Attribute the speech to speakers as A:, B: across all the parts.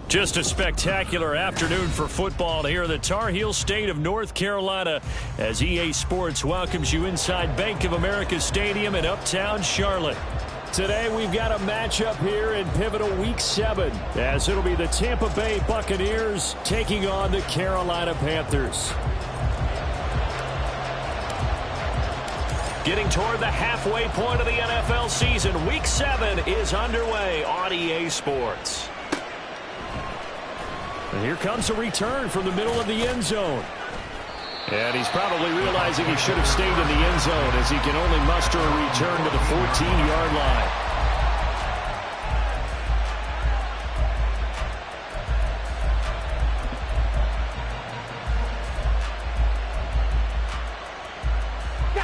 A: Just a spectacular afternoon for football here in the Tar Heel state of North Carolina as EA Sports welcomes you inside Bank of America Stadium in uptown Charlotte. Today we've got a matchup here in pivotal Week 7 as it'll be the Tampa Bay Buccaneers taking on the Carolina Panthers. Getting toward the halfway point of the NFL season, Week 7 is underway on EA Sports. And here comes a return from the middle of the end zone. And he's probably realizing he should have stayed in the end zone as he can only muster a return to the 14-yard line.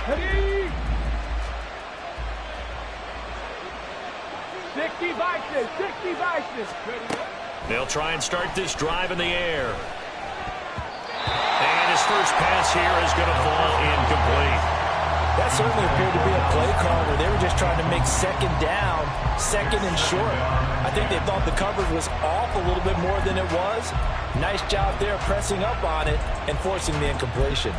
B: Ready? 60 vices.
A: They'll try and start this drive in the air. And his first pass here is going to fall incomplete.
C: That certainly appeared to be a play call where they were just trying to make second down, second and short. I think they thought the coverage was off a little bit more than it was. Nice job there pressing up on it and forcing the incompletion.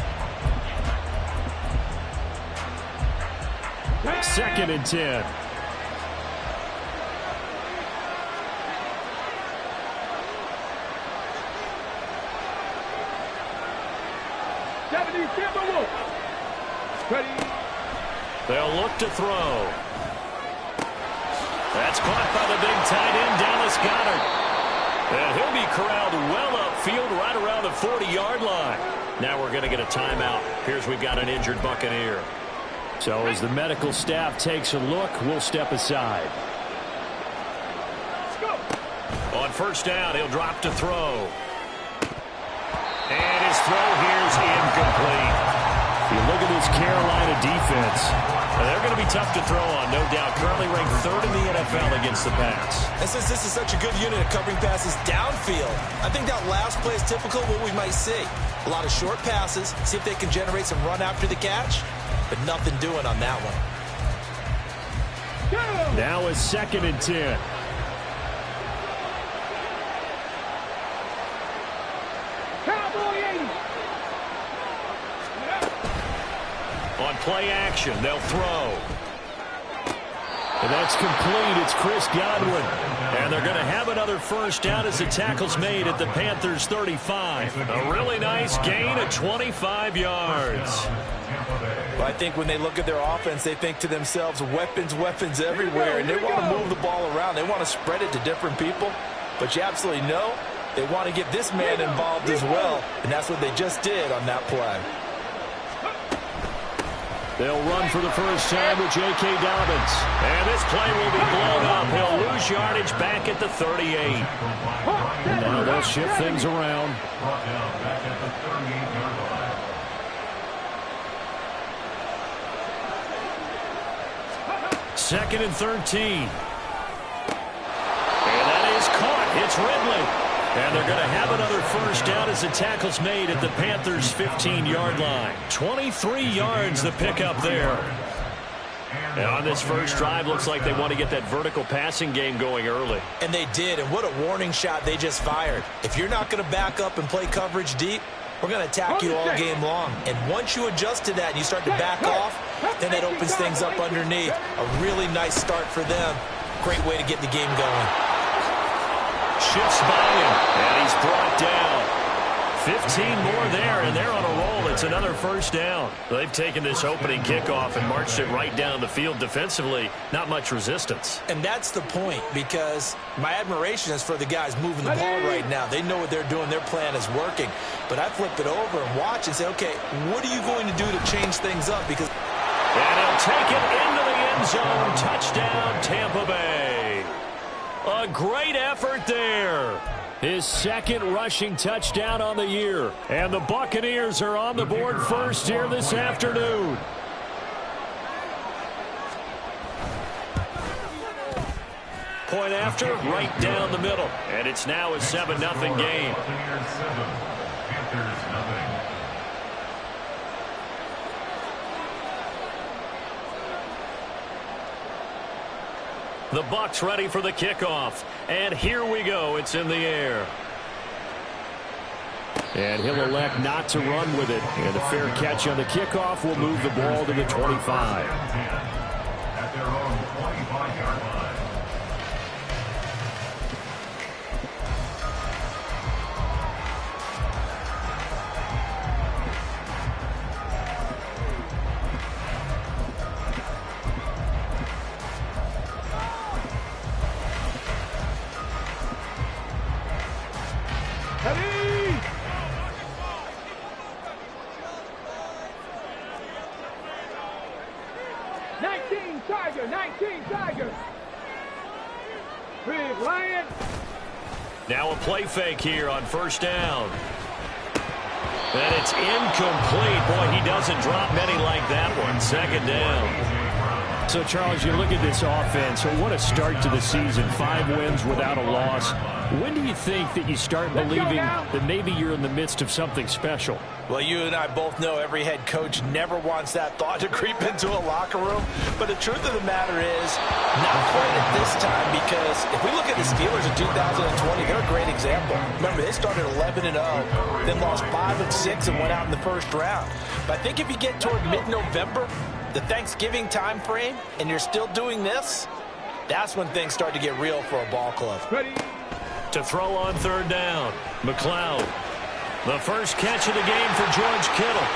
A: 2nd and 10. They'll look to throw. That's caught by the big tight end, Dallas Goedert. And he'll be corralled well upfield right around the 40-yard line. Now we're going to get a timeout. Here's we've got an injured Buccaneer. So as the medical staff takes a look, we'll step aside. On first down, he'll drop to throw. And his throw here's incomplete. You look at this Carolina defense. They're going to be tough to throw on, no doubt. Currently ranked 3rd in the NFL against the pass.
C: And since this is such a good unit of covering passes downfield, I think that last play is typical of what we might see. A lot of short passes, see if they can generate some run after the catch, but nothing doing on that one.
A: Now it's 2nd and 10. On play action, they'll throw. And that's complete. It's Chris Godwin. And they're going to have another first down as the tackle's made at the Panthers' 35. A really nice gain of 25 yards.
C: Well, I think when they look at their offense, they think to themselves, weapons everywhere. And they want to move the ball around. They want to spread it to different people. But you absolutely know they want to get this man involved as well. And that's what they just did on that play.
A: They'll run for the first time with J.K. Dobbins. And this play will be blown up. He'll lose yardage back at the 38. Now they'll shift things around. Second and 13. And that is caught. It's Ridley. And they're going to have another first down as the tackle's made at the Panthers' 15-yard line. 23 yards the pickup there. And on this first drive, looks like they want to get that vertical passing game going early.
C: And they did, and what a warning shot they just fired. If you're not going to back up and play coverage deep, we're going to attack you all game long. And once you adjust to that and you start to back off, then it opens things up underneath. A really nice start for them. Great way to get the game going.
A: Shifts by him, and he's brought down. 15 more there, and they're on a roll. It's another first down. They've taken this opening kickoff and marched it right down the field defensively. Not much resistance.
C: And that's the point, because my admiration is for the guys moving the ball right now. They know what they're doing. Their plan is working. But I flip it over and watch and say, okay, what are you going to do to change things up? Because
A: and he'll take it into the end zone. Touchdown, Tampa Bay. A great effort there. His second rushing touchdown on the year. And the Buccaneers are on the board first here this afternoon. Point after, right down the middle. And it's now a 7-0 game. The Bucs ready for the kickoff. And here we go. It's in the air. And he'll elect not to run with it. And a fair catch on the kickoff will move the ball to the 25.
D: At their own 25-yard line.
B: Ready! 19 Tiger, 19 Tiger. Big Lion.
A: Now a play fake here on first down. And it's incomplete. Boy, he doesn't drop many like that one. Second down. So, Charles, you look at this offense. So what a start to the season. 5 wins without a loss. When do you think that you start believing that maybe you're in the midst of something special?
C: Well, you and I both know every head coach never wants that thought to creep into a locker room. But the truth of the matter is, not quite at this time, because if we look at the Steelers in 2020, they're a great example. Remember, they started 11-0, then lost 5 of 6 and went out in the first round. But I think if you get toward mid-November, the Thanksgiving time frame, and you're still doing this, that's when things start to get real for a ball club.
B: Ready?
A: To throw on third down, McLeod. The first catch of the game for George Kittle.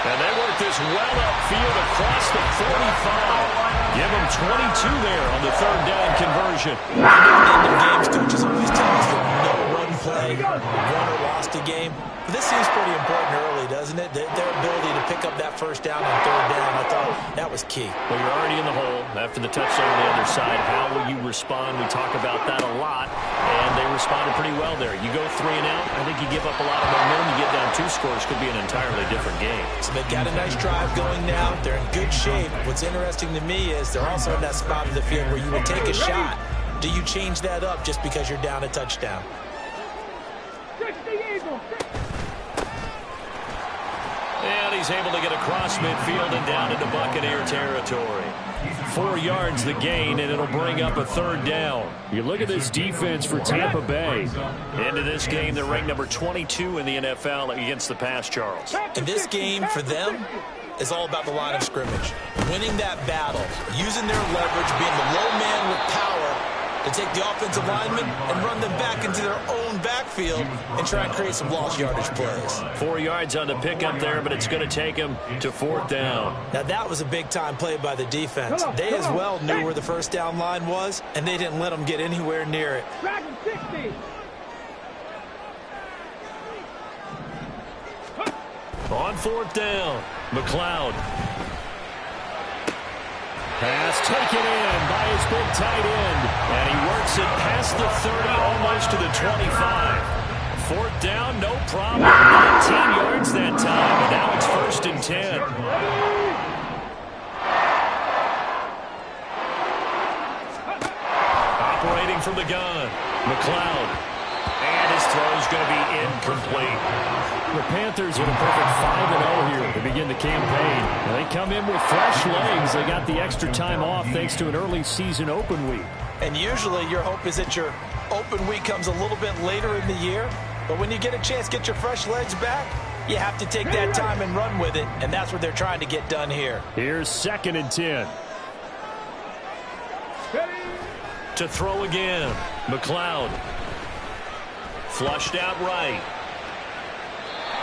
A: And they work this well upfield across the 45. Give them 22 there on the third down conversion.
C: End of games coaches always tell us that no one play, won or lost a game. But this seems pretty important early, doesn't it? Their ability to pick up that first down on third down, I thought that was key.
A: Well, you're already in the hole after the touchdown on the other side. How will you respond? We talk about that a lot, and they responded pretty well there. You go 3 and out, I think you give up a lot of momentum. You get down 2 scores, could be an entirely different game.
C: So they've got a nice drive going now. They're in good shape. What's interesting to me is they're also in that spot of the field where you would take a shot. Do you change that up just because you're down a touchdown?
B: 60 Eagles.
A: And he's able to get across midfield and down into Buccaneer territory. 4 yards the gain, and it'll bring up a third down. You look at this defense for Tampa Bay. Into this game, they're ranked number 22 in the NFL against the pass, Charles.
C: And this game, for them, is all about the line of scrimmage. Winning that battle, using their leverage, being the low man with power to take the offensive linemen and run them back into their own backfield and try and create some lost yardage plays.
A: 4 yards on the pickup there, but it's going to take him to fourth down.
C: Now, that was a big-time play by the defense. They as well knew where the first down line was, and they didn't let them get anywhere near it.
B: Dragon 60.
A: On fourth down, McLeod. Pass taken in by his big tight end. And he works it past the 30, almost to the 25. Fourth down, no problem. 19 yards that time, and now it's first and 10. Operating from the gun, McLeod. And his throw is going to be incomplete. The Panthers with a perfect 5-0 here to begin the campaign. And they come in with fresh legs. They got the extra time off thanks to an early season open week.
C: And usually your hope is that your open week comes a little bit later in the year. But when you get a chance to get your fresh legs back, you have to take that time and run with it. And that's what they're trying to get done here.
A: Here's second and 10. To throw again, McLeod. Flushed out right.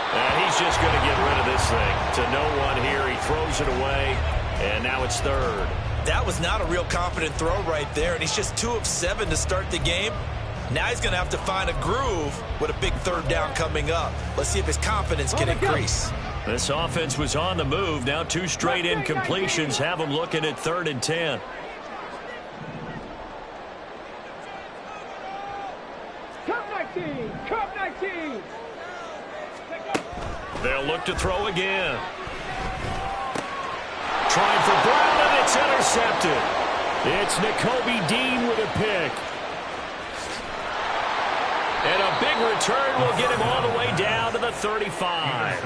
A: And he's just going to get rid of this thing. To no one here. He throws it away. And now it's third.
C: That was not a real confident throw right there. And he's just 2 of 7 to start the game. Now he's going to have to find a groove with a big third down coming up. Let's see if his confidence can increase.
A: This offense was on the move. Now 2 straight incompletions have him looking at 3rd and 10. They'll look to throw again. Trying for Brown, and it's intercepted. It's Nakobe Dean with a pick. And a big return will get him all the way down to the 35.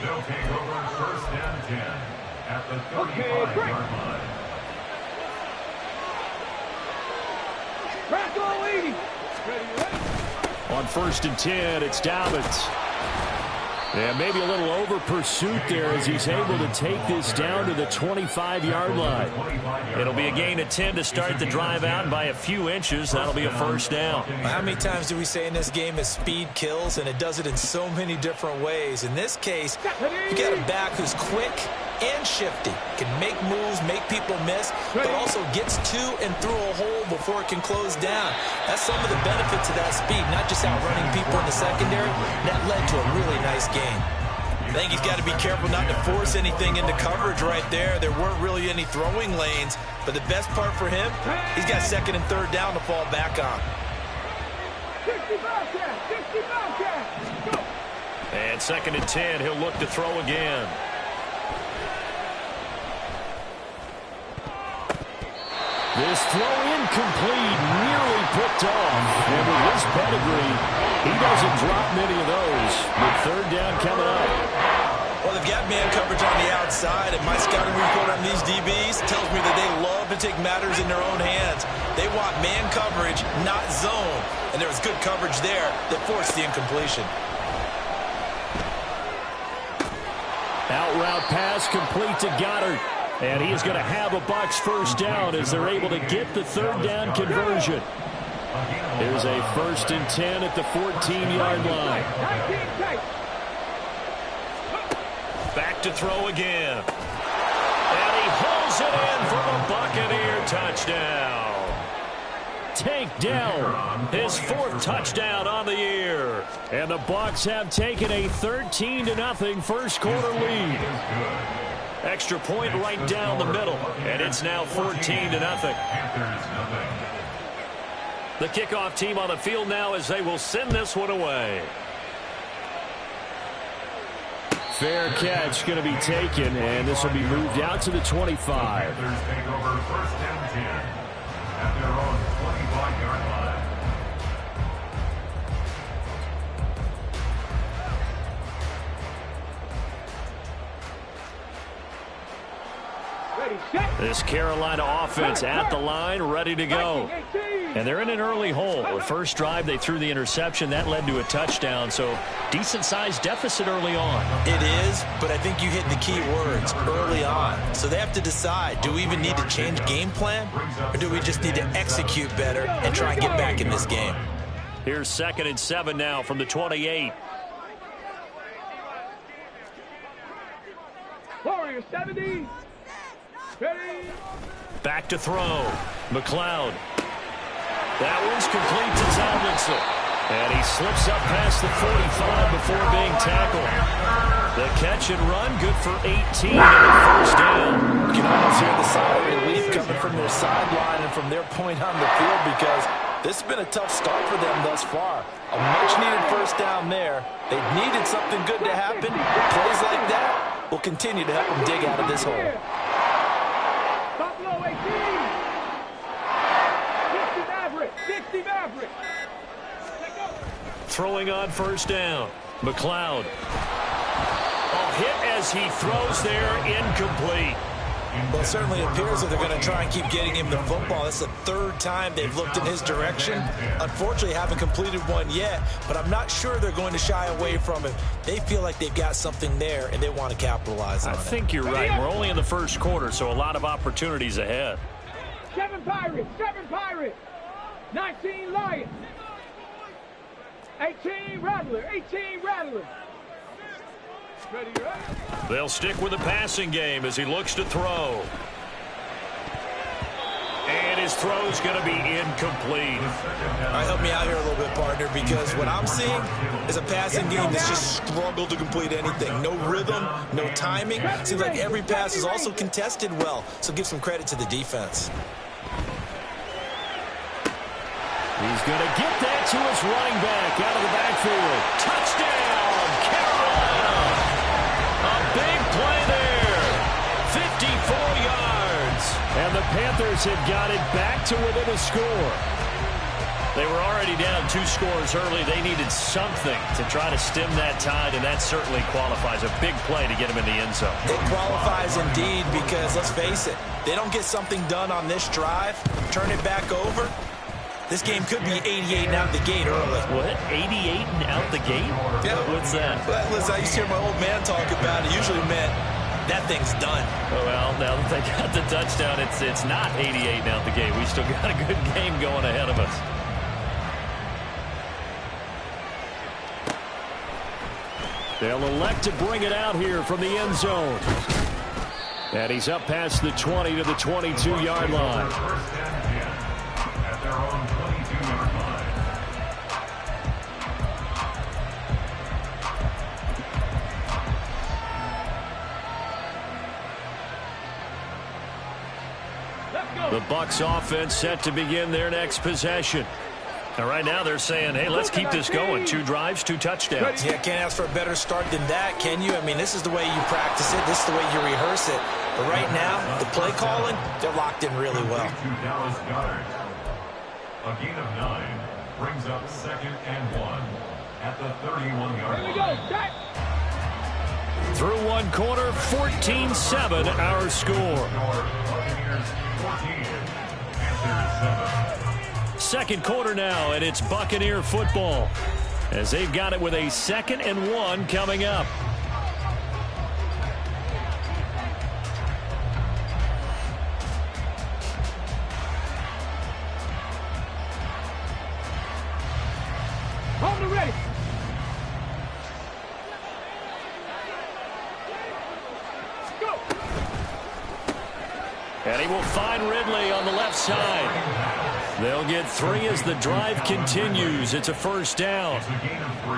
D: They'll take over 1st and 10 at the 35-yard line.
A: On 1st and 10, it's Dobbins. And maybe a little over pursuit there as he's able to take this down to the 25-yard line. It'll be a gain of 10 to start the drive out, and by a few inches, that'll be a 1st down.
C: How many times do we say in this game that speed kills, and it does it in so many different ways? In this case, you got a back who's quick and shifty, can make moves, make people miss, but also gets to and through a hole before it can close down. That's some of the benefits of that speed, not just outrunning people in the secondary. That led to a really nice game. I think he's got to be careful not to force anything into coverage right there. There weren't really any throwing lanes, but the best part for him, he's got 2nd and 3rd down to fall back on.
B: 60 Bobcats, 60 Bobcats. Go.
A: And 2nd and 10, he'll look to throw again. This throw incomplete, nearly picked off. And with his pedigree, he doesn't drop many of those. With 3rd down coming up.
C: Well, they've got man coverage on the outside, and my scouting report on these DBs tells me that they love to take matters in their own hands. They want man coverage, not zone. And there was good coverage there that forced the incompletion.
A: Out route pass complete to Goddard. And he is going to have a Bucs 1st down as they're able to get the 3rd down conversion. There's a 1st and 10 at the 14-yard line. Back to throw again. And he holds it in for the Buccaneer touchdown. Tank Dell, his 4th touchdown on the year. And the Bucs have taken a 13-0 first quarter lead. Extra point right down the middle, and it's now 14-0. The kickoff team on the field now as they will send this one away. Fair catch going to be taken, and this will be moved out to the 25.
D: Panthers take over 1st and 10 at their own 25-yard line.
A: This Carolina offense at the line, ready to go. And they're in an early hole. The first drive, they threw the interception. That led to a touchdown, so decent-sized deficit early on.
C: It is, but I think you hit the key words, early on. So they have to decide, do we even need to change game plan, or do we just need to execute better and try and get back in this game?
A: Here's 2nd and 7 now from the 28.
B: Warriors 70. Ready.
A: Back to throw. McLeod. That one's complete to Tomlinson. And he slips up past the 45 before being tackled. The catch and run, good for 18 and a 1st down.
C: You can almost hear the sigh of relief coming from their sideline and from their point on the field, because this has been a tough start for them thus far. A much-needed 1st down there. They needed something good to happen. Plays like that will continue to help them dig out of this hole.
B: Buffalo 18. 60 Maverick.
A: Throwing on 1st down. McLeod. A hit as he throws there, incomplete.
C: Well, it certainly appears that they're going to try and keep getting him the football. That's the 3rd time they've looked in his direction. Unfortunately, haven't completed one yet, but I'm not sure they're going to shy away from it. They feel like they've got something there, and they want to capitalize on it.
A: I think you're right. We're only in the first quarter, so a lot of opportunities ahead.
B: 7 Pirates, 7 Pirates. 19 Lions. 18 Rattler, 18 Rattler. Ready, ready.
A: They'll stick with the passing game as he looks to throw. And his throw's going to be incomplete.
C: All right, help me out here a little bit, partner, because what I'm seeing is a passing game that's just struggled to complete anything. No rhythm, no timing. Seems like every pass is also contested well, so give some credit to the defense.
A: He's going to get that to his running back out of the backfield. Touchdown, Carolina! A big play there. 54 yards. And the Panthers have got it back to within a score. They were already down 2 scores early. They needed something to try to stem that tide, and that certainly qualifies. A big play to get them in the end zone.
C: It qualifies indeed because, let's face it, they don't get something done on this drive, turn it back over, this game could be 88 and out the gate early.
A: What? 88 and out the gate?
C: Yeah.
A: What's that?
C: Well, listen, I used to hear my old man talk about it. Usually meant that thing's done.
A: Well, now that they got the touchdown, it's not 88 and out the gate. We still got a good game going ahead of us. They'll elect to bring it out here from the end zone. And he's up past the 20 to the 22-yard line.
D: First and 10 at their own 22-yard line.
B: Let's go.
A: The Bucs offense set to begin their next possession. And right now they're saying, hey, let's keep this going. 2 drives, 2 touchdowns.
C: Yeah, can't ask for a better start than that, can you? I mean, this is the way you practice it. This is the way you rehearse it. But right now, the play calling, they're locked in really well.
D: To Dallas Goddard. A gain of 9 brings up 2nd and 1 at the 31-yard
B: Here we
D: line.
B: go. Set.
A: Through one quarter, 14-7 our score.
D: Buccaneers 14, Panthers 7.
A: Second quarter now, and it's Buccaneer football as they've got it with a 2nd and 1 coming up.
B: Hold it ready. Go.
A: And he will find Ridley on the left side. They'll get 3 as the drive continues. It's a first down.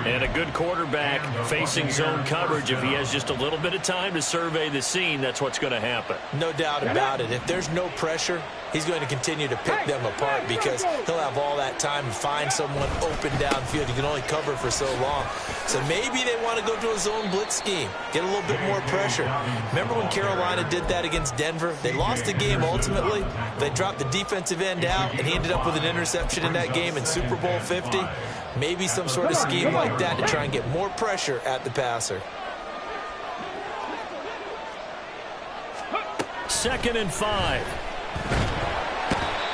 A: And a good quarterback facing zone coverage. If he has just a little bit of time to survey the scene, that's what's going to happen.
C: No doubt about it. If there's no pressure, he's going to continue to pick them apart because he'll have all that time to find someone open downfield. He can only cover for so long. So maybe they want to go to a zone blitz scheme, get a little bit more pressure. Remember when Carolina did that against Denver? They lost the game ultimately. They dropped the defensive end out, and he ended up with an interception in that game in Super Bowl 50. Maybe some sort of scheme like that to try and get more pressure at the passer.
A: 2nd and 5.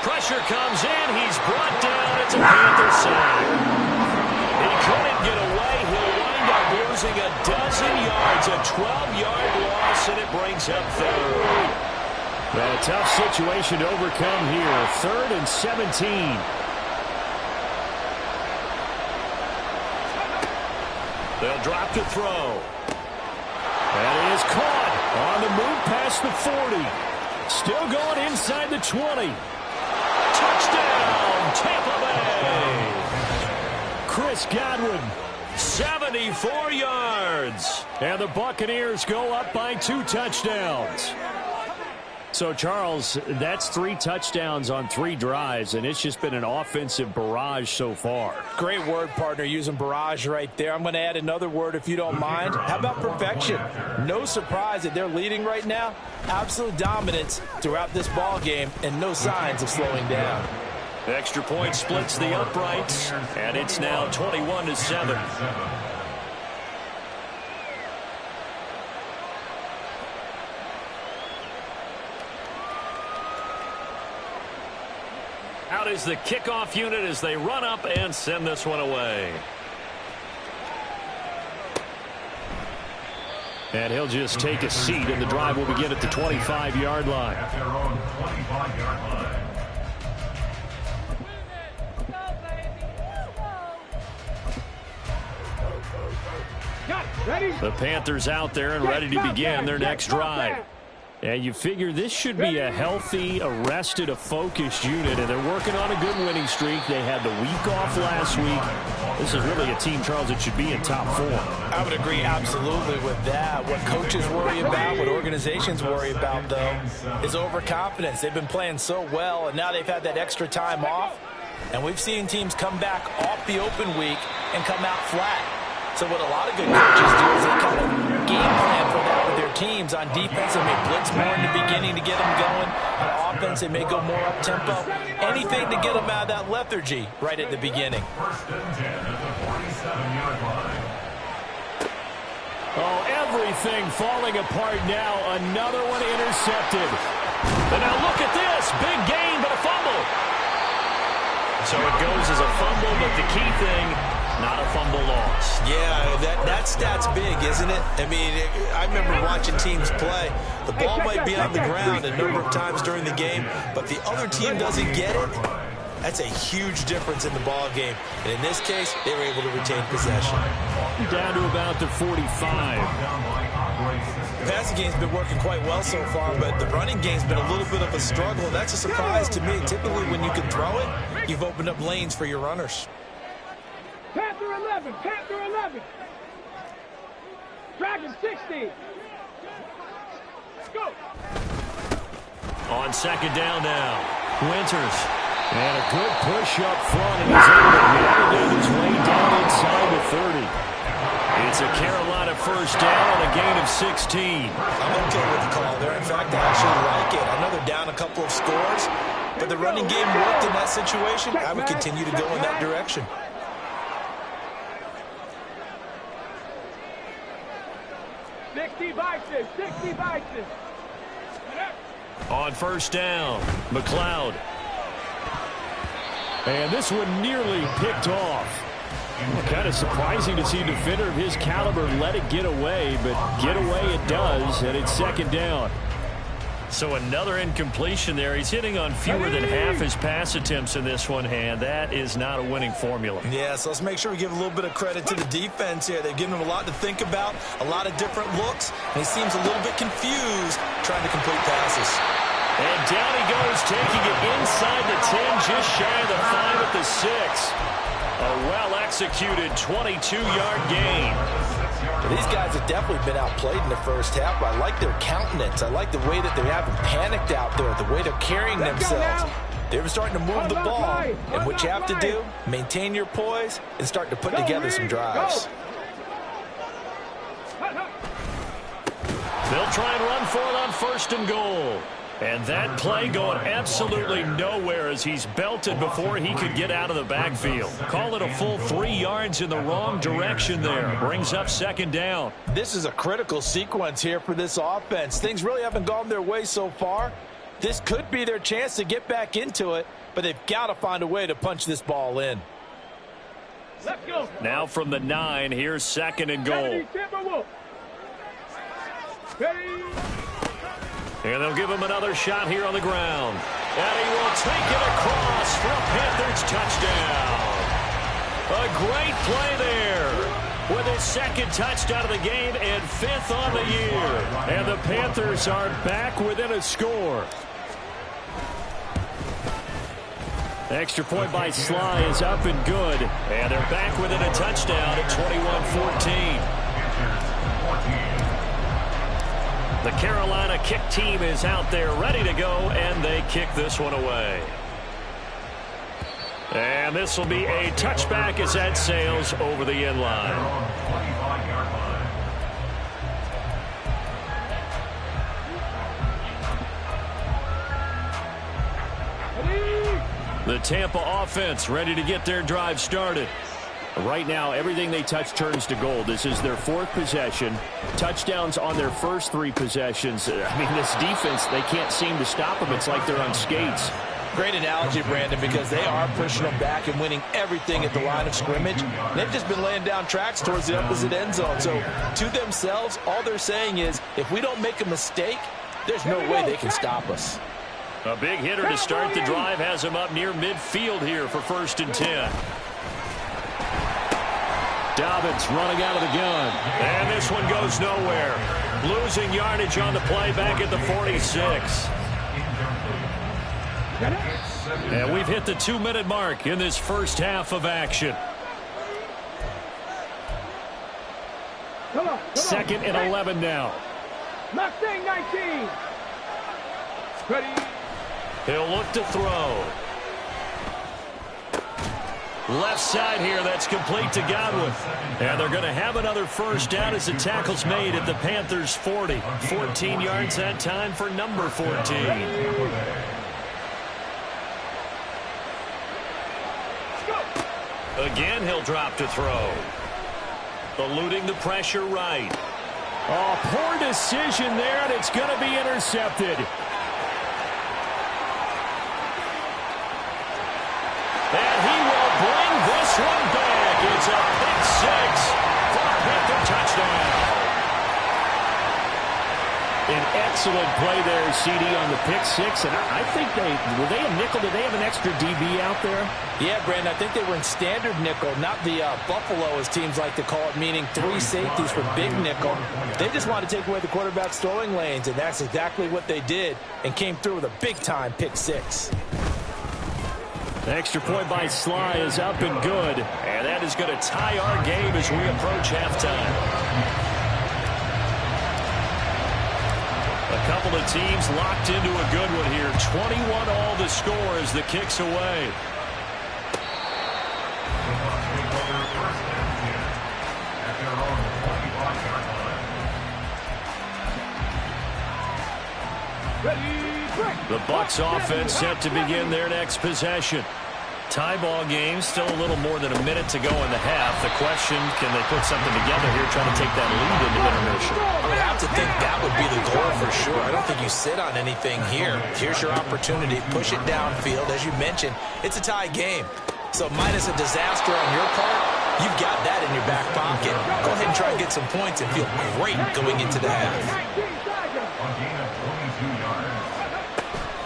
A: Pressure comes in. He's brought down. It's a Panther sack. He couldn't get away. He'll wind up losing a dozen yards. A 12-yard loss, and it brings up 3rd. A tough situation to overcome here. 3rd and 17. They'll drop to throw. And it is caught on the move past the 40. Still going inside the 20. Touchdown, Tampa Bay. Chris Godwin, 74 yards. And the Buccaneers go up by 2 touchdowns. So, Charles, that's 3 touchdowns on 3 drives, and it's just been an offensive barrage so far.
C: Great word, partner, using barrage right there. I'm going to add another word if you don't mind. How about perfection? No surprise that they're leading right now. Absolute dominance throughout this ball game and no signs of slowing down.
A: Extra point splits the uprights, and it's now 21-7. Out is the kickoff unit as they run up and send this one away. And he'll just take a seat, and the drive will begin at the 25-yard line.
D: At their own 25-yard line.
B: Ready?
A: The Panthers out there and ready to begin their next drive. And you figure this should be a healthy, arrested, a focused unit, and they're working on a good winning streak. They had the week off last week. This is really a team, Charles, that should be in top form.
C: I would agree absolutely with that. What coaches worry about, what organizations worry about, though, is overconfidence. They've been playing so well, and now they've had that extra time off. And we've seen teams come back off the open week and come out flat. So what a lot of good coaches do is they kind of game plan for that with their teams. On defense, they may blitz more in the beginning to get them going. On offense, they may go more up-tempo. Anything to get them out of that lethargy right at the beginning.
D: First and 10 at the 47-yard line.
A: Oh, everything falling apart now. Another one intercepted. And now look at this. Big gain, but a fumble. So it goes as a fumble, but the key thing, not a fumble loss.
C: Yeah, that stat's big, isn't it? I mean, I remember watching teams play. The ball might be on the ground a number of times during the game, but the other team doesn't get it. That's a huge difference in the ball game. And in this case, they were able to retain possession.
A: Down to about the 45.
C: The passing game's been working quite well so far, but the running game's been a little bit of a struggle. That's a surprise to me. Typically, when you can throw it, you've opened up lanes for your runners.
B: Panther 11, Panther 11. Dragon 60. Let's go.
A: On second down now, Winters. And a good push up front, and he's able to navigate his way down inside the 30. It's a Carolina first down on a gain of 16.
C: I'm okay with the call there. In fact, I actually like it. I know they're down a couple of scores, but the running game worked in that situation. I would continue to go in that direction.
A: On first down, McLeod. And this one nearly picked off. Kind of surprising to see a defender of his caliber let it get away, but get away it does, and it's second down. So another incompletion there. He's hitting on fewer than half his pass attempts in this one, and that is not a winning formula.
C: Yeah, so let's make sure we give a little bit of credit to the defense here. They've given him a lot to think about, a lot of different looks, and he seems a little bit confused trying to complete passes.
A: And down he goes, taking it inside the 10, just shy of the 5 at the 6. A well-executed 22-yard gain.
C: These guys have definitely been outplayed in the first half. I like their countenance. I like the way that they haven't panicked out there, the way they're carrying themselves. They're starting to move the ball. And what you have to do, maintain your poise and start to put together some drives.
A: They'll try and run for it on first and goal. And that play going absolutely nowhere as he's belted before he could get out of the backfield. Call it a full 3 yards in the wrong direction there. Brings up second down.
C: This is a critical sequence here for this offense. Things really haven't gone their way so far. This could be their chance to get back into it, but they've got to find a way to punch this ball in.
B: Let's go.
A: Now from the 9, here's second and goal. And they'll give him another shot here on the ground. And he will take it across for a Panthers touchdown. A great play there with his second touchdown of the game and 5th on the year. And the Panthers are back within a score. Extra point by Sly is up and good. And they're back within a touchdown at 21-14. The Carolina kick team is out there ready to go, and they kick this one away. And this will be a touchback as that sails over the end line. The Tampa offense ready to get their drive started. Right now, everything they touch turns to gold. This is their 4th possession. Touchdowns on their first 3 possessions. I mean, this defense, they can't seem to stop them. It's like they're on skates.
C: Great analogy, Brandon, because they are pushing them back and winning everything at the line of scrimmage. They've just been laying down tracks towards the opposite end zone. So, to themselves, all they're saying is, if we don't make a mistake, there's no way they can stop us.
A: A big hitter to start the drive has him up near midfield here for first and 10. Dobbins running out of the gun. And this one goes nowhere. Losing yardage on the play back at the 46. And we've hit the 2-minute mark in this first half of action. Second and 11 now.
B: Mustang 19. Ready.
A: He'll look to throw. Left side here, that's complete to Godwin. And they're going to have another first down as the tackle's made at the Panthers' 40. 14 yards that time for number 14. Again, he'll drop to throw. Eluding the pressure right. Oh, poor decision there, and it's going to be intercepted. And he will bring this one back. It's a pick six for a Panther touchdown. An excellent play there, CD, on the pick six. And I think were they a nickel? Did they have an extra DB out there?
C: Yeah, Brandon, I think they were in standard nickel, not the Buffalo, as teams like to call it, meaning 3 safeties for big nickel. They just wanted to take away the quarterback's throwing lanes, and that's exactly what they did, and came through with a big-time pick six.
A: The extra point by Sly is up and good. And that is going to tie our game as we approach halftime. A couple of teams locked into a good one here. 21-all the score as the kick's away. The Bucs offense set to begin their next possession. Tie ball game, still a little more than a minute to go in the half. The question, can they put something together here, trying to take that lead into intermission?
C: I would have to think that would be the goal for sure. I don't think you sit on anything here. Here's your opportunity. Push it downfield. As you mentioned, it's a tie game. So minus a disaster on your part, you've got that in your back pocket. Go ahead and try and get some points and feel great going into the half.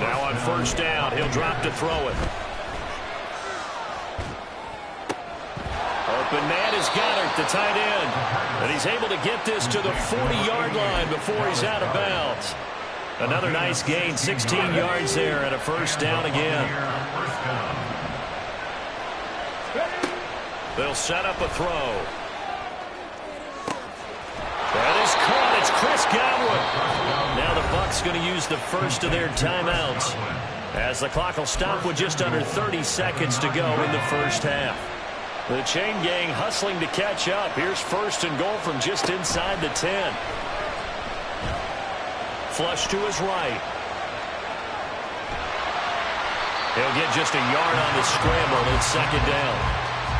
A: Now on first down, he'll drop to throw it. Open man is Goddard, the tight end. And he's able to get this to the 40-yard line before he's out of bounds. Another nice gain, 16 yards there, and a first down again. They'll set up a throw. That is caught. It's Chris Godwin. Now the Bucs going to use the first of their timeouts, as the clock will stop with just under 30 seconds to go in the first half. The chain gang hustling to catch up. Here's first and goal from just inside the 10. Flush to his right. He'll get just a yard on the scramble. It's second down.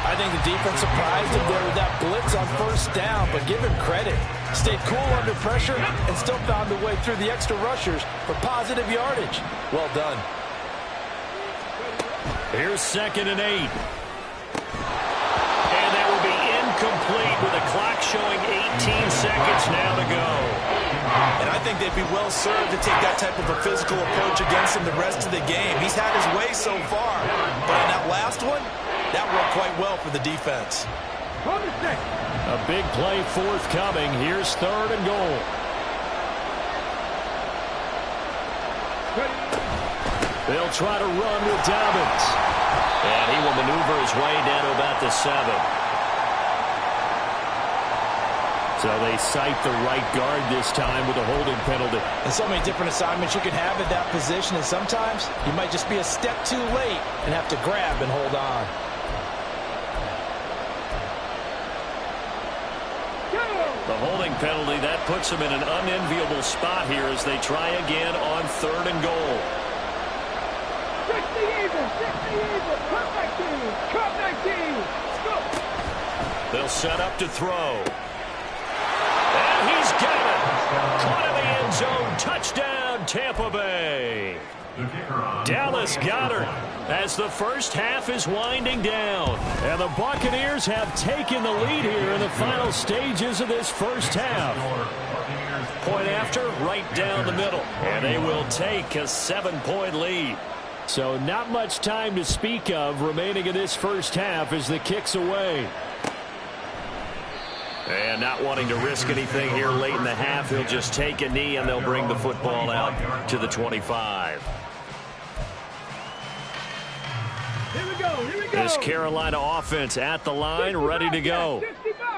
C: I think the defense surprised him there with that blitz on first down, but give him credit. Stayed cool under pressure and still found a way through the extra rushers for positive yardage. Well done.
A: Here's second and 8. And that will be incomplete with the clock showing 18 seconds now to go.
C: And I think they'd be well served to take that type of a physical approach against him the rest of the game. He's had his way so far, but in that last one, that worked quite well for the defense.
A: A big play forthcoming. Here's third and goal. They'll try to run with Dobbins. And he will maneuver his way down to about the 7. So they cite the right guard this time with a holding penalty.
C: And so many different assignments you can have at that position, and sometimes you might just be a step too late and have to grab and hold on.
A: The holding penalty, that puts them in an unenviable spot here as they try again on third and goal.
B: 60 even, cut 19, scoop.
A: They'll set up to throw. And he's got it. Caught in the end zone. Touchdown, Tampa Bay. Dallas Goedert as the first half is winding down. And the Buccaneers have taken the lead here in the final stages of this first half. Point after, right down the middle. And they will take a 7-point lead. So not much time to speak of remaining in this first half as the kick's away. And not wanting to risk anything here late in the half, he'll just take a knee and they'll bring the football out to the 25.
B: Here we go.
A: This Carolina offense at the line, ready to go.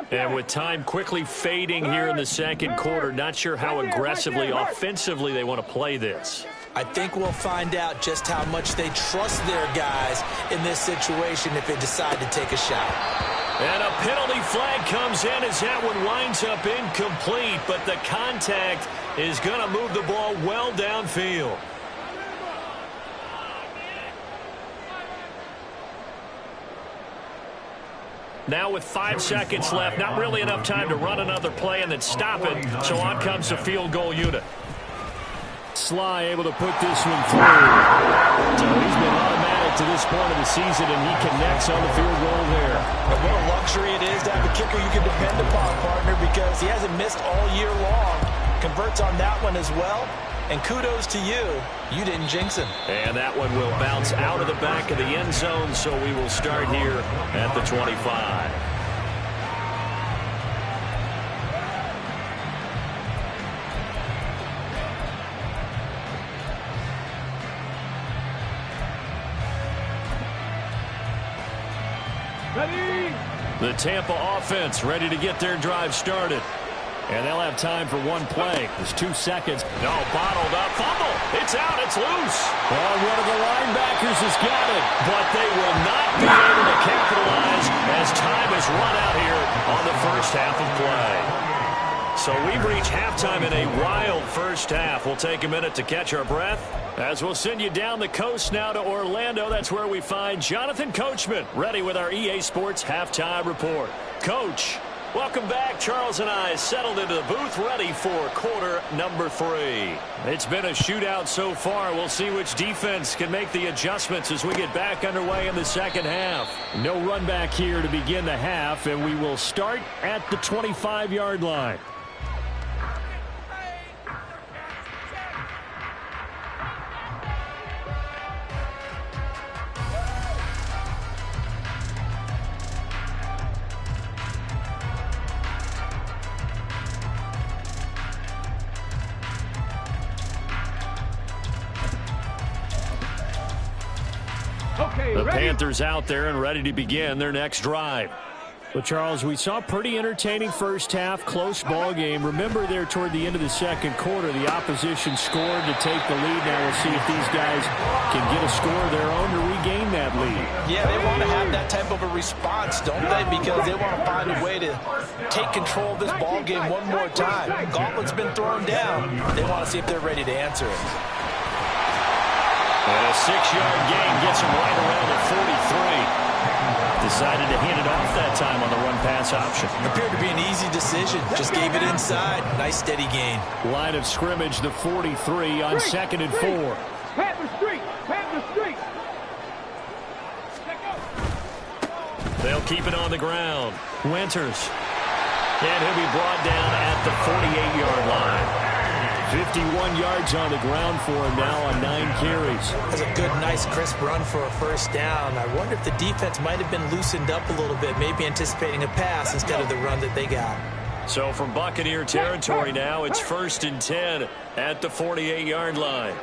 A: And with time quickly fading here in the second quarter, not sure how aggressively, offensively they want to play this.
C: I think we'll find out just how much they trust their guys in this situation if they decide to take a shot.
A: And a penalty flag comes in as that one winds up incomplete, but the contact is going to move the ball well downfield. Now with 5 seconds left, not really enough time to run another play and then stop it, so on comes the field goal unit. Sly able to put this one through. So he's been automatic to this point of the season, and he connects on the field goal there.
C: And what a luxury it is to have a kicker you can depend upon, partner, because he hasn't missed all year long. Converts on that one as well. And kudos to you. You didn't jinx him.
A: And that one will bounce out of the back of the end zone, so we will start here at the 25.
B: Ready?
A: The Tampa offense ready to get their drive started. And they'll have time for one play. There's 2 seconds. No, bottled up. Fumble. It's out. It's loose. Well, one of the linebackers has got it. But they will not be able to capitalize as time is run out here on the first half of play. So we've reached halftime in a wild first half. We'll take a minute to catch our breath as we'll send you down the coast now to Orlando. That's where we find Jonathan Coachman ready with our EA Sports Halftime Report. Coach, welcome back. Charles and I settled into the booth ready for quarter number 3. It's been a shootout so far. We'll see which defense can make the adjustments as we get back underway in the second half. No run back here to begin the half, and we will start at the 25-yard line. The Panthers out there and ready to begin their next drive. Well, Charles, we saw a pretty entertaining first half, close ball game. Remember there toward the end of the second quarter, the opposition scored to take the lead. Now we'll see if these guys can get a score of their own to regain that lead.
C: Yeah, they want to have that type of a response, don't they? Because they want to find a way to take control of this ball game one more time. Gauntlet's been thrown down. They want to see if they're ready to answer it.
A: And a 6-yard gain gets him right around the 43. Decided to hand it off that time on the run-pass option.
C: Appeared to be an easy decision. Just gave it inside. Nice steady gain.
A: Line of scrimmage, the 43 on 2nd and 4.
B: Panther Street. Panther Street.
A: They'll keep it on the ground. Winters. And he'll be brought down at the 48-yard line. 51 yards on the ground for him now on 9 carries.
C: That's a good, nice, crisp run for a first down. I wonder if the defense might have been loosened up a little bit, maybe anticipating a pass instead of the run that they got.
A: So from Buccaneer territory now, it's 1st and 10 at the 48-yard line.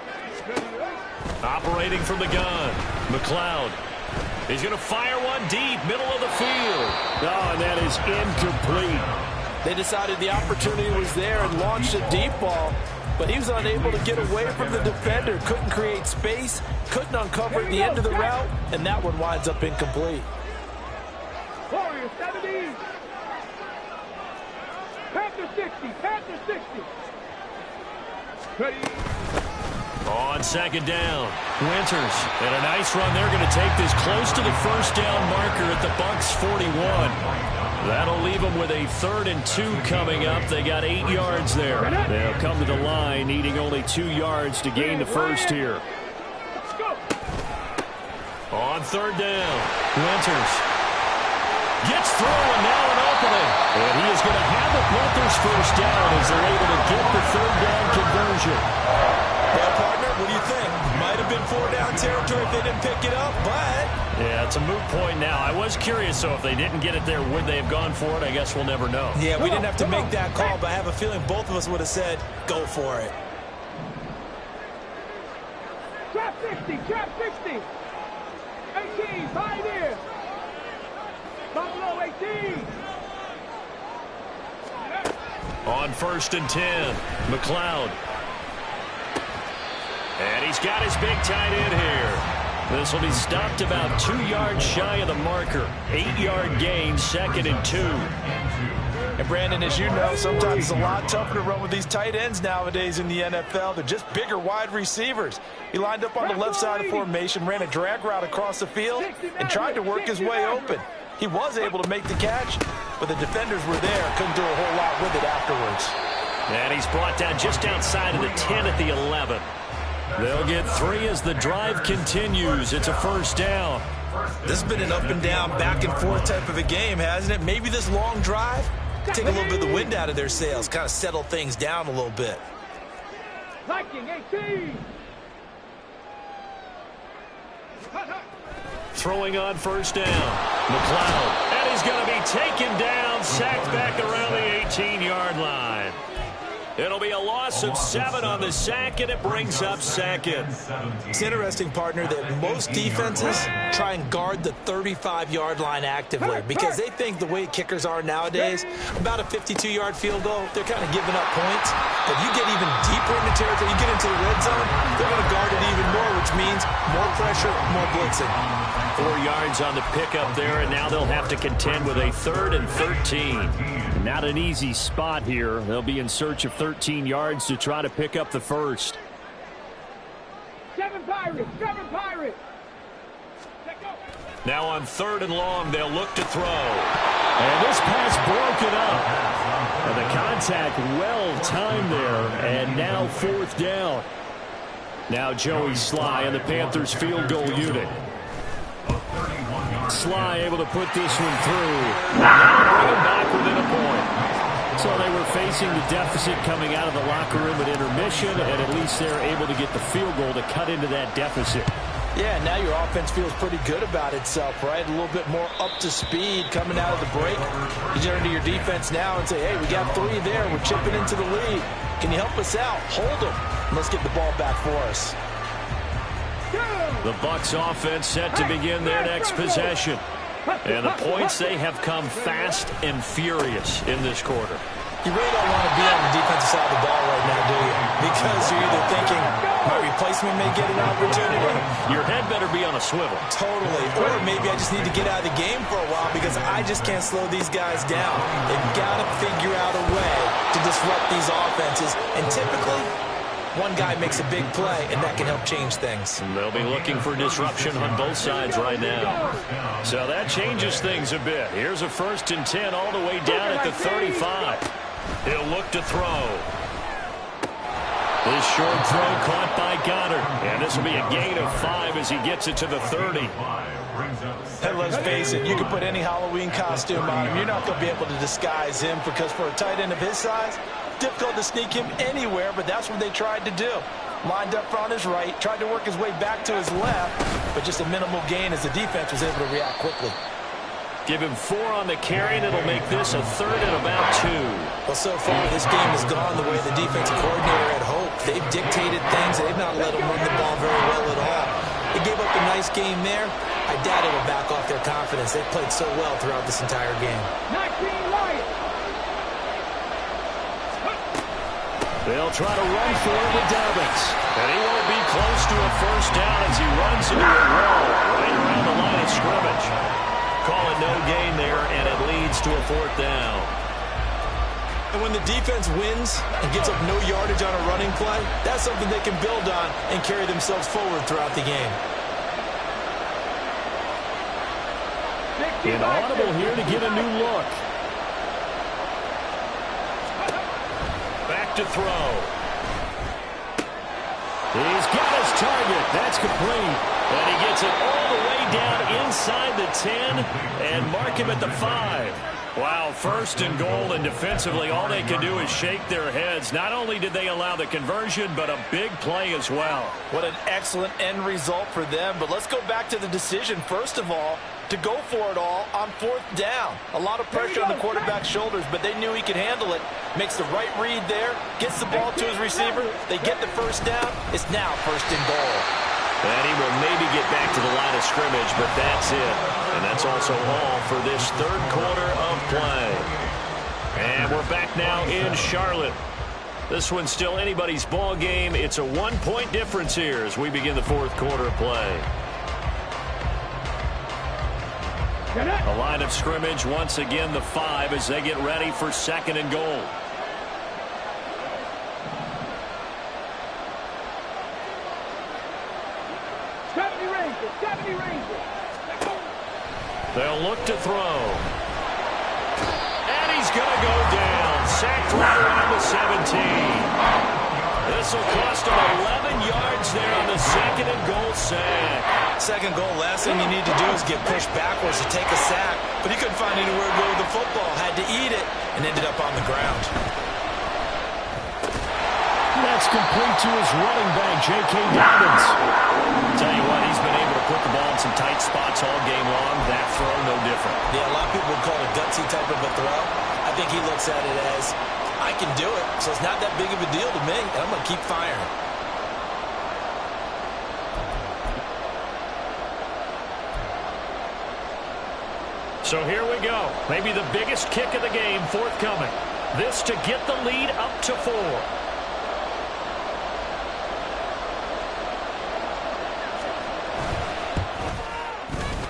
A: Operating from the gun, McLeod. He's going to fire one deep, middle of the field. Oh, and that is incomplete.
C: They decided the opportunity was there and launched a deep ball, but he was unable to get away from the defender. Couldn't create space, couldn't uncover at the end of the route, and that one winds up incomplete.
B: Warriors 70. Panther 60. Panther 60. Ready.
A: On 2nd down, Winters. And a nice run. They're going to take this close to the first down marker at the Bucs 41. That'll leave them with a 3rd and 2 coming up. They got 8 yards there. They'll come to the line, needing only 2 yards to gain the first here. On 3rd down, Winters gets through, and now an opening. And he is going to have the Panthers first down as they're able to get the 3rd down conversion.
C: Well, partner, what do you think? Might have been 4-down territory if they didn't pick it up, but...
A: Yeah, it's a moot point now. I was curious, so if they didn't get it there, would they have gone for it? I guess we'll never know.
C: Yeah, we didn't have to make that call, but I have a feeling both of us would have said, go for it.
B: Trap 60, trap 60. 18, pioneer. Buffalo 18.
A: On 1st and 10, McLeod. And he's got his big tight end here. This will be stopped about 2 yards shy of the marker. 8-yard gain, 2nd and 2.
C: And Brandon, as you know, sometimes it's a lot tougher to run with these tight ends nowadays in the NFL. They're just bigger wide receivers. He lined up on the left side of the formation, ran a drag route across the field, and tried to work his way open. He was able to make the catch, but the defenders were there. Couldn't do a whole lot with it afterwards.
A: And he's brought down just outside of the 10 at the 11. They'll get 3 as the drive continues. It's a first down.
C: This has been an up and down, back and forth type of a game, hasn't it? Maybe this long drive take a little bit of the wind out of their sails, kind of settle things down a little bit.
B: Viking 18.
A: Throwing on first down. McLeod. And he's going to be taken down, sacked back around the 18-yard line. It'll be a loss of 7 on the sack, and it brings up 2nd.
C: It's interesting, partner, that most defenses try and guard the 35-yard line actively because they think the way kickers are nowadays, about a 52-yard field goal, they're kind of giving up points. But you get even deeper in the territory, you get into the red zone, they're going to guard it even more, which means more pressure, more blitzing.
A: 4 yards on the pickup there, and now they'll have to contend with a 3rd and 13. Not an easy spot here. They'll be in search of 13 yards to try to pick up the first.
B: 7 Pirates, 7 Pirates.
A: Now on 3rd and long, they'll look to throw. And this pass broken up. And the contact well timed there, and now 4th down. Now Joey Sly and the Panthers field goal unit. Sly able to put this one through. Bring him back within a point. So they were facing the deficit coming out of the locker room at intermission, and at least they're able to get the field goal to cut into that deficit.
C: Yeah, now your offense feels pretty good about itself, right? A little bit more up to speed coming out of the break. You turn to your defense now and say, hey, we got 3 there. We're chipping into the lead. Can you help us out? Hold them. And let's get the ball back for us.
A: The Bucs offense set to begin their next possession. And the points, they have come fast and furious in this quarter.
C: You really don't want to be on the defensive side of the ball right now, do you? Because you're either thinking, my replacement may get an opportunity.
A: Your head better be on a swivel.
C: Totally. Or maybe I just need to get out of the game for a while because I just can't slow these guys down. They've got to figure out a way to disrupt these offenses. And typically, one guy makes a big play, and that can help change things.
A: And they'll be looking for disruption on both sides right now. So that changes things a bit. Here's a 1st and 10 all the way down at the 35. He'll look to throw. This short throw caught by Goddard. And this will be a gain of 5 as he gets it to the 30.
C: Hey, let's face it, you can put any Halloween costume on him. You're not going to be able to disguise him because for a tight end of his size, difficult to sneak him anywhere, but that's what they tried to do. Lined up on his right, tried to work his way back to his left, but just a minimal gain as the defense was able to react quickly.
A: Give him 4 on the carry, and it'll make this a 3rd and about 2.
C: Well, so far, this game has gone the way the defensive coordinator had hoped. They've dictated things. They've not let them run the ball very well at all. They gave up a nice game there. I doubt it will back off their confidence. They've played so well throughout this entire game.
B: 19 Lions.
A: They'll try to run for it with Dobbins. And he won't be close to a first down as he runs into a wall right around the line of scrimmage. Call it no gain there, and it leads to a 4th down.
C: And when the defense wins and gives up no yardage on a running play, that's something they can build on and carry themselves forward throughout the game.
A: Inaudible here to get a new look. Back to throw. He's got his target. That's complete. And he gets it all the way down inside the 10 and mark him at the 5. Wow, 1st and goal, and defensively all they can do is shake their heads. Not only did they allow the conversion, but a big play as well.
C: What an excellent end result for them. But let's go back to the decision, first of all, to go for it all on 4th down. A lot of pressure on the quarterback's shoulders, but they knew he could handle it. Makes the right read there, gets the ball to his receiver. They get the first down. It's now 1st and goal.
A: And he will maybe get back to the line of scrimmage, but that's it. And that's also all for this 3rd quarter of play. And we're back now in Charlotte. This one's still anybody's ball game. It's a 1-point difference here as we begin the fourth quarter of play. A line of scrimmage, once again the 5 as they get ready for 2nd and goal. They'll look to throw. And he's going to go down. Sacked right around the 17. This will cost him 11 yards there on the 2nd and goal sack.
C: 2nd goal, last thing you need to do is get pushed backwards to take a sack. But he couldn't find anywhere to go with the football. Had to eat it and ended up on the ground.
A: That's complete to his running back, J.K. Dobbins. Tell you what, he's been able to put the ball in some tight spots all game long. That throw, no different.
C: Yeah, a lot of people would call it a gutsy type of a throw. I think he looks at it as, I can do it, so it's not that big of a deal to me, and I'm going to keep firing.
A: So here we go. Maybe the biggest kick of the game forthcoming. This to get the lead up to 4.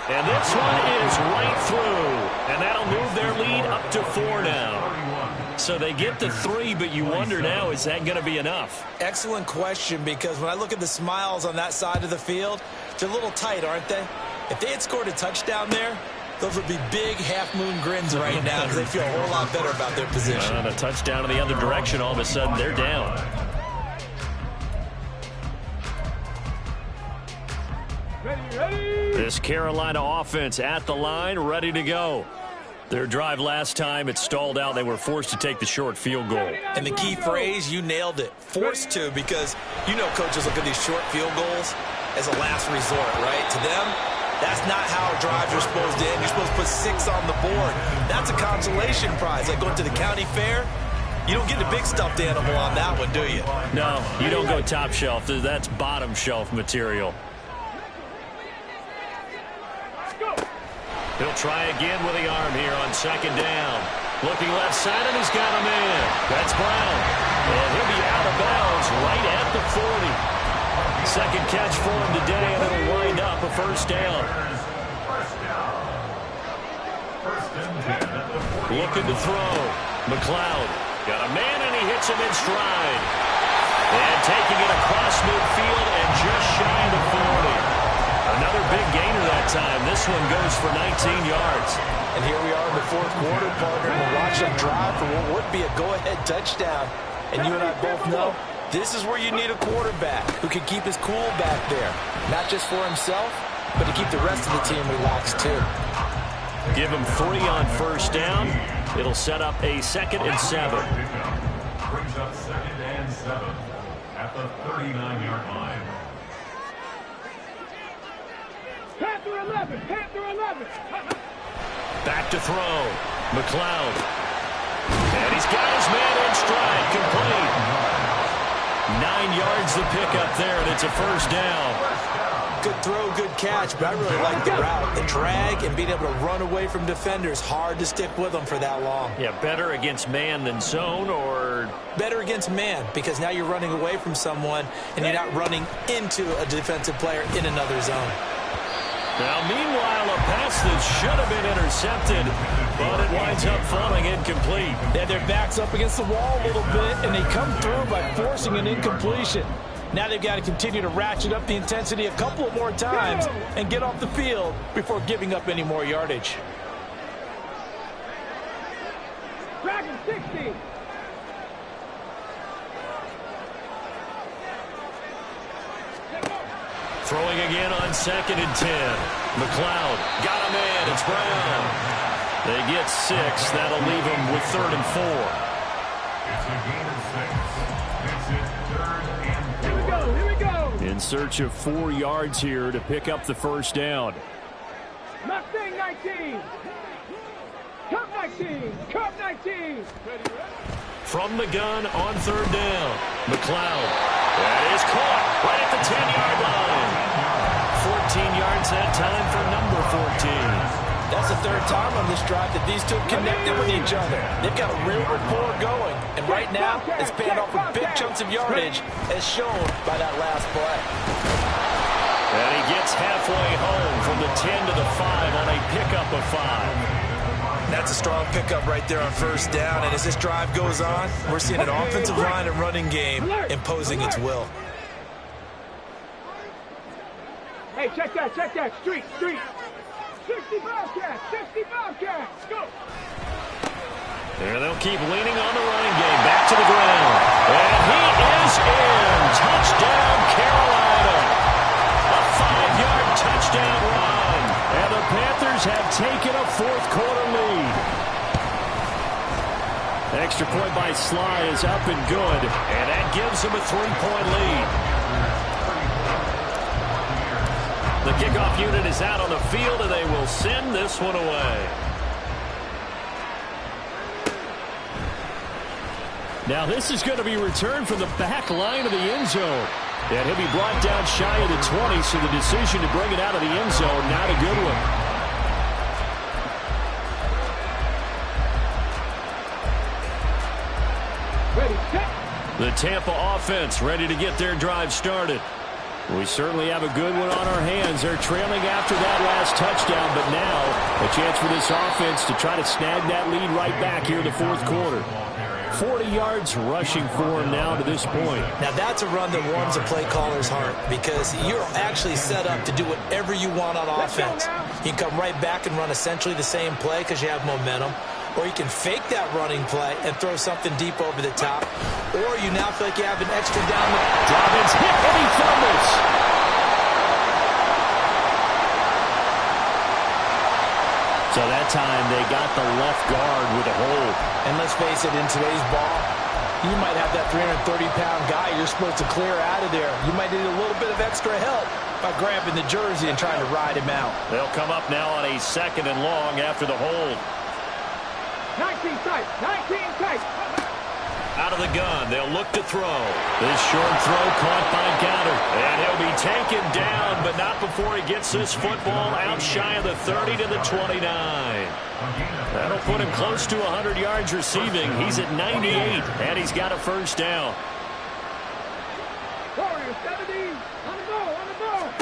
A: And this one is right through. And that'll move their lead up to 4 now. So they get to 3, but you wonder now, is that going to be enough?
C: Excellent question, because when I look at the smiles on that side of the field, they're a little tight, aren't they? If they had scored a touchdown there, those would be big half-moon grins right now because they feel a whole lot better about their position.
A: And a touchdown in the other direction, all of a sudden they're down. This Carolina offense at the line, ready to go. Their drive last time, it stalled out. They were forced to take the short field goal.
C: And the key phrase, you nailed it, forced to, because you know coaches look at these short field goals as a last resort, right? To them, that's not how drives are supposed to end. You're supposed to put 6 on the board. That's a consolation prize. Like going to the county fair, you don't get the big stuffed animal on that one, do you?
A: No, you don't go top shelf. That's bottom shelf material. He'll try again with the arm here on 2nd down. Looking left side, and he's got him in. That's Brown. And he'll be out of bounds right at the 40. 2nd catch for him today, and it'll wind up a 1st down. Looking to throw. McLeod got a man, and he hits him in stride. And taking it across midfield and just shy of the 40. Another big gainer that time. This one goes for 19 yards.
C: And here we are in the 4th quarter, partner, and watch them drive for what would be a go-ahead touchdown. And you and I both know this is where you need a quarterback who can keep his cool back there. Not just for himself, but to keep the rest of the team relaxed too.
A: Give him 3 on 1st down. It'll set up a 2nd and 7.
D: Brings up 2nd and 7 at the 39-yard line.
B: Panther 11, Panther 11.
A: Back to throw. McLeod. And he's got his man in stride, complete. 9 yards the pickup there, and it's a 1st down.
C: Good throw, good catch, but I really like the route. The drag and being able to run away from defenders, hard to stick with them for that long.
A: Yeah, better against man than zone, or?
C: Better against man, because now you're running away from someone, and you're not running into a defensive player in another zone.
A: Now, meanwhile, a pass that should have been intercepted, but it winds up falling incomplete.
E: Yeah, their back's up against the wall a little bit, and they come through by forcing an incompletion. Now they've got to continue to ratchet up the intensity a couple of more times and get off the field before giving up any more yardage.
B: Dragon 60.
A: Throwing again on 2nd and 10. McLeod got him in. It's Brown. They get 6. That'll leave them with 3rd and 4.
D: It's a gain of 6. Makes it 3rd and 4.
B: Here we go, here we go.
A: In search of 4 yards here to pick up the 1st down.
B: Mustang 19. Cup 19. Cup 19.
A: From the gun on 3rd down. McLeod. That is caught right at the 10-yard line. 14 yards that time for number 14.
E: That's the third time on this drive that these two have connected with each other. They've got a real rapport going. And right now, it's paying off with big chunks of yardage, as shown by that last play.
A: And he gets halfway home from the 10 to the 5 on a pickup of 5.
C: That's a strong pickup right there on first down. And as this drive goes on, we're seeing an offensive line and running game imposing its will.
B: Hey, check that, street. 60 Bobcats, 60 Bobcats, go!
A: There they'll keep leaning on the running game, back to the ground. And he is in. Touchdown, Carolina. A 5-yard touchdown run. And the Panthers have taken a fourth-quarter lead. Extra point by Sly is up and good, and that gives them a 3-point lead. The kickoff unit is out on the field, and they will send this one away. Now this is going to be returned from the back line of the end zone. And he'll be brought down shy of the 20, so the decision to bring it out of the end zone, not a good one.
B: Ready, set.
A: The Tampa offense ready to get their drive started. We certainly have a good one on our hands. They're trailing after that last touchdown, but now a chance for this offense to try to snag that lead right back here in the fourth quarter. 40 yards rushing for him now to this point.
C: Now that's a run that warms a play caller's heart because you're actually set up to do whatever you want on offense. You can come right back and run essentially the same play because you have momentum. Or you can fake that running play and throw something deep over the top. Or you now feel like you have an extra down.
A: Dobbins hit and he fumbles. So that time they got the left guard with a hold.
E: And let's face it, in today's ball, you might have that 330-pound guy you're supposed to clear out of there. You might need a little bit of extra help by grabbing the jersey and trying to ride him out.
A: They'll come up now on a 2nd and long after the hold.
B: 19 tight.
A: Out of the gun, they'll look to throw. This short throw caught by Goddard. And he'll be taken down, but not before he gets this football out shy of the 30 to the 29. That'll put him close to 100 yards receiving. He's at 98, and he's got a first down.
B: Warriors 70, on the ball.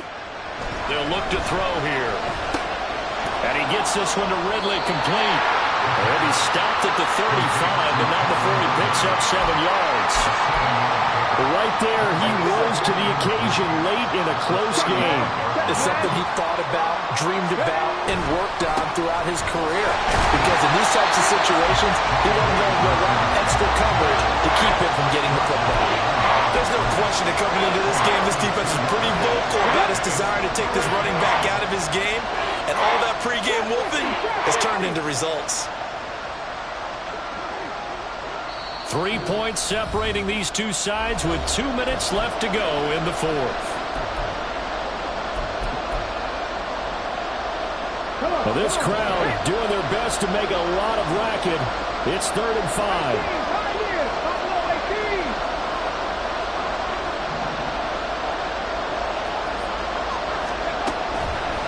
A: They'll look to throw here. And he gets this one to Ridley complete. He'll be stopped at the 35, but not before he picks up 7 yards. Right there, he rose to the occasion late in a close game.
E: It's something he thought about, dreamed about, and worked on throughout his career. Because in these types of situations, he wasn't going to go around extra coverage to keep him from getting the football.
C: There's no question that coming into this game, this defense is pretty vocal about its desire to take this running back out of his game. And all that pregame wolfing has turned into results.
A: 3 points separating these two sides with 2 minutes left to go in the fourth. Well, this crowd doing their best to make a lot of racket. It's 3rd and 5.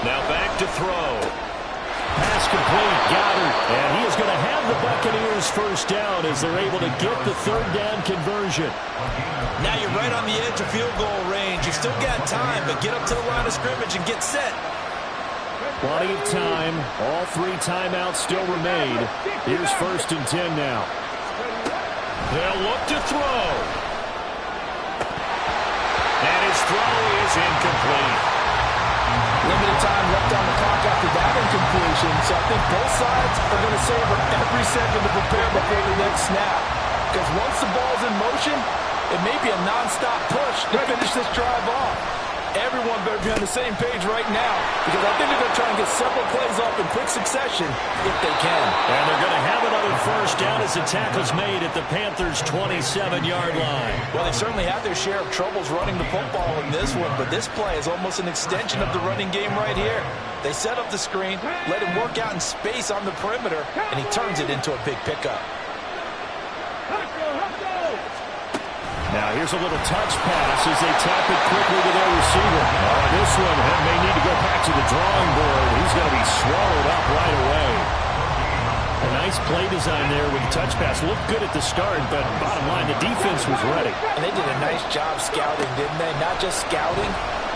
A: Now back to throw. Pass complete, Goddard. And he is going to have the Buccaneers first down as they're able to get the 3rd down conversion.
C: Now you're right on the edge of field goal range. You've still got time, but get up to the line of scrimmage and get set.
A: Plenty of time. All 3 timeouts still remain. Here's 1st and 10 now. They'll look to throw. And his throw is incomplete.
E: Limited time left on the clock after that incompletion, so I think both sides are going to savor every second to prepare before the next snap. Because once the ball's in motion, it may be a non-stop push to finish this drive off. Everyone better be on the same page right now, because I think they're going to try and get several plays off in quick succession if they can.
A: And they're going to have another first down as the tackle's made at the Panthers' 27-yard line.
E: Well, they certainly had their share of troubles running the football in this one, but this play is almost an extension of the running game right here. They set up the screen, let him work out in space on the perimeter, and he turns it into a big pickup.
A: Now here's a little touch pass as they tap it quickly to their receiver. This one may need to go back to the drawing board. He's going to be swallowed up right away. A nice play design there with the touch pass. Looked good at the start, but bottom line, the defense was ready.
E: And they did a nice job scouting, didn't they? Not just scouting,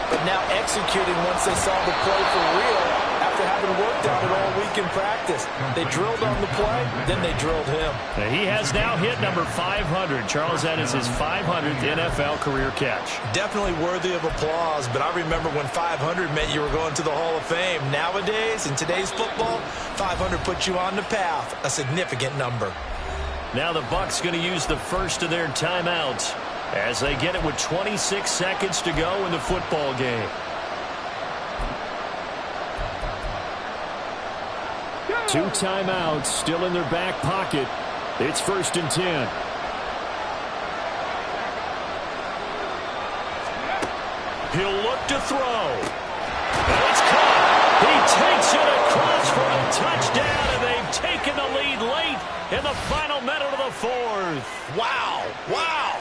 E: but now executing once they saw the play for real after having worked on it all week in practice. They drilled on the play, then they drilled him.
A: He has now hit number 500. Charles, that is his 500th NFL career catch.
C: Definitely worthy of applause, but I remember when 500 meant you were going to the Hall of Fame. Nowadays, in today's football, 500 puts you on the path, a significant number.
A: Now the Bucs going to use the first of their timeouts as they get it with 26 seconds to go in the football game. Two timeouts still in their back pocket. It's 1st and 10. He'll look to throw. And it's caught. He takes it across for a touchdown, and they've taken the lead late in the final minute of the 4th.
C: Wow. Wow.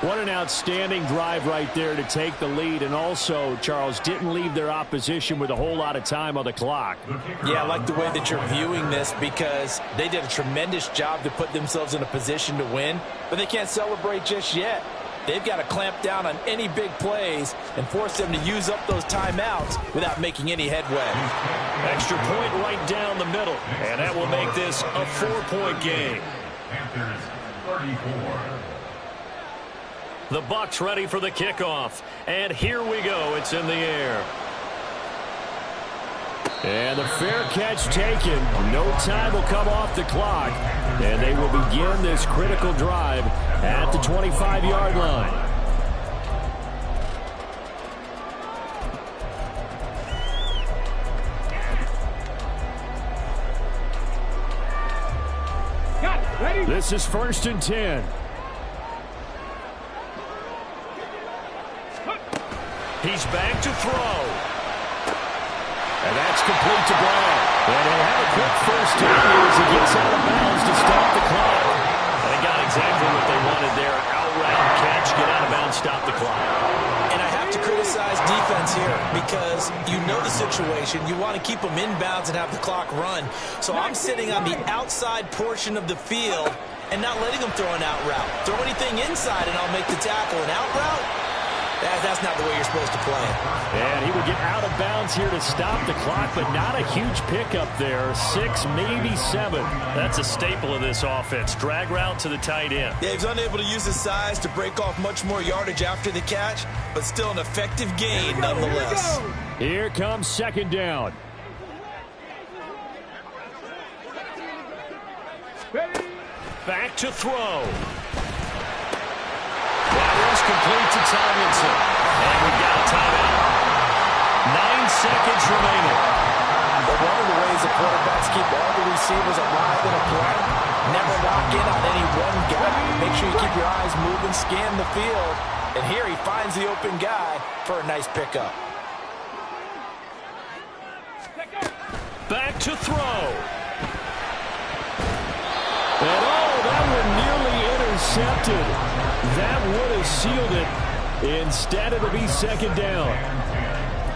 A: What an outstanding drive right there to take the lead, and also, Charles, didn't leave their opposition with a whole lot of time on the clock.
E: Yeah, I like the way that you're viewing this because they did a tremendous job to put themselves in a position to win, but they can't celebrate just yet. They've got to clamp down on any big plays and force them to use up those timeouts without making any headway.
A: Extra point right down the middle, and that will make this a 4-point game.
D: Panthers 34.
A: The Bucs ready for the kickoff, and here we go. It's in the air. And the fair catch taken. No time will come off the clock, and they will begin this critical drive at the 25-yard line.
B: Got it. Ready?
A: This is 1st and 10. He's back to throw. And that's complete to Brown. And he'll have a quick first down here as he gets out of bounds to stop the clock. And they got exactly what they wanted there. Out-route catch, get out of bounds, stop the clock.
C: And I have to criticize defense here because you know the situation. You want to keep them in bounds and have the clock run. So I'm sitting on the outside portion of the field and not letting them throw an out route. Throw anything inside and I'll make the tackle. An out route? That's not the way you're supposed to play it.
A: And he would get out of bounds here to stop the clock, but not a huge pickup there. 6, maybe 7. That's a staple of this offense. Drag route to the tight end.
C: Yeah, he's unable to use his size to break off much more yardage after the catch, but still an effective gain nonetheless.
A: Here comes 2nd down. Back to throw. That one's complete to Tomlinson. And we've got a timeout. 9 seconds remaining.
E: But one of the ways the quarterbacks keep all the receivers alive in a play, never lock in on any one guy. Make sure you keep your eyes moving, scan the field. And here he finds the open guy for a nice pickup.
A: Back to throw. And that one nearly intercepted. That would have sealed it. Instead, it'll be 2nd down.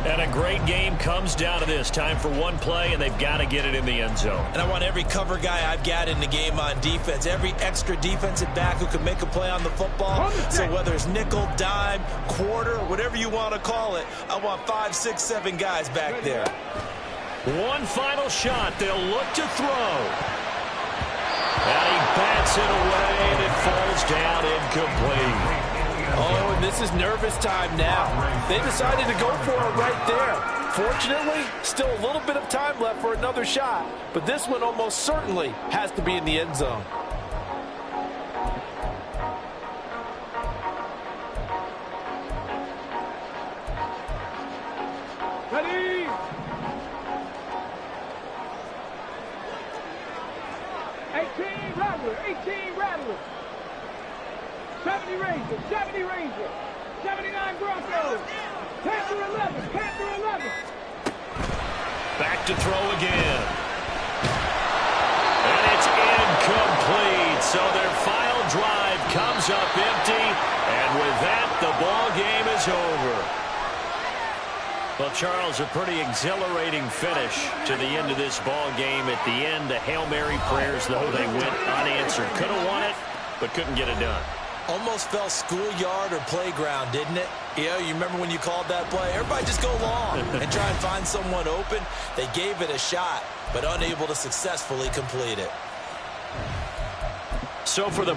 A: And a great game comes down to this. Time for one play, and they've got to get it in the end zone.
C: And I want every cover guy I've got in the game on defense, every extra defensive back who can make a play on the football. So whether it's nickel, dime, quarter, whatever you want to call it, I want 5, 6, 7 guys back there.
A: One final shot. They'll look to throw. And he bats it away, and it falls down incomplete.
E: Oh, and this is nervous time now. They decided to go for it right there. Fortunately, still a little bit of time left for another shot, but this one almost certainly has to be in the end zone.
B: Ready? Rattler, 18 Rattler. 70 Ranger, 70 Ranger. 79 Broncos. Panther 11, Panther 11.
A: Back to throw again. And it's incomplete. So their final drive comes goes up empty, and with that, the ball game is over. Well, Charles, a pretty exhilarating finish to the end of this ball game. At the end, the Hail Mary prayers, though, they went unanswered. Could have won it, but couldn't get it done.
C: Almost felt schoolyard or playground, didn't it? You remember when you called that play? Everybody just go long and try and find someone open. They gave it a shot, but unable to successfully complete it.
A: So for the